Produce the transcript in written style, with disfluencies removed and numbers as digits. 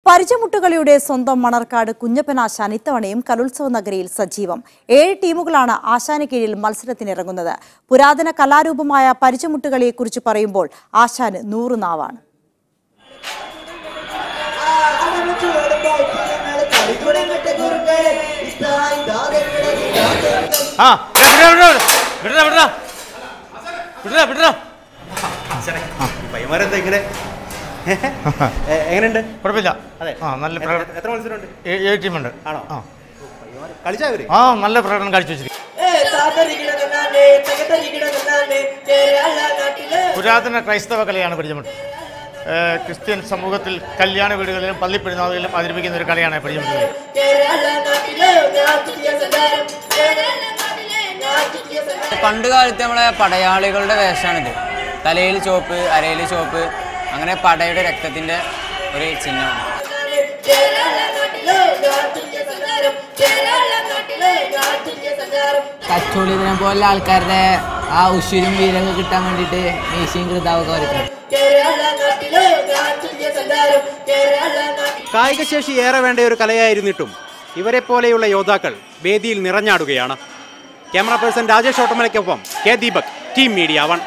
പരിചമുട്ടുകളിയുടെ സ്വന്തം മണർക്കാട് കുഞ്ഞപ്പൻ ആശാൻ ഇത്തവണയും കലോത്സവ നഗരിയിൽ സജീവം. 7 ടീമുകളാണ് ആശാന് കീഴിൽ മത്സരത്തിനിറങ്ങുന്നത്. പുരാതന കലാരൂപമായ പരിചമുട്ടുകളിയെക്കുറിച്ച് പറയുമ്പോൾ ആശാന് 100 നാവാണ്. എങ്ങനെയുണ്ട്? കുഴപ്പമില്ല. അതെ, നല്ല എത്ര മത്സരമുണ്ട്? 7 ടീമുണ്ട്. ആണോ? കളിച്ചവര് നല്ല പ്രകടനം കാഴ്ചവെച്ചിരിക്കും. പുരാതന ക്രൈസ്തവ കലയാണ് പരിചമുട്ട്. ക്രിസ്ത്യൻ സമൂഹത്തിൽ കല്യാണ വീടുകളിലും പള്ളിപ്പെരുന്നാളുകളിലും അവതരിപ്പിക്കുന്ന ഒരു കലയാണ് പരിചമുട്ട്. പണ്ടുകാലത്ത് നമ്മളെ പടയാളികളുടെ വേഷമാണിത്. തലയിൽ ചുവപ്പ്, അരയിൽ ചുവപ്പ്, അങ്ങനെ പടയുടെ രക്തത്തിൻ്റെ ഒരു ചിഹ്നമാണ്. കച്ചോളിനെ പോലെ ആൾക്കാരുടെ ആ ഉശിരും വീരൊക്കെ കിട്ടാൻ വേണ്ടിയിട്ട് മീശയും കൃതാവൊക്കെ വരയ്ക്കും. കായികശേഷി ഏറെ വേണ്ട ഒരു കലയായിരുന്നിട്ടും ഇവരെ പോലെയുള്ള യോദ്ധാക്കൾ വേദിയിൽ നിറഞ്ഞാടുകയാണ്. ക്യാമറ പേഴ്സൺ രാജേഷ് ഓട്ടമലയ്ക്കൊപ്പം കെ ദീപക്, ടീം മീഡിയ 1.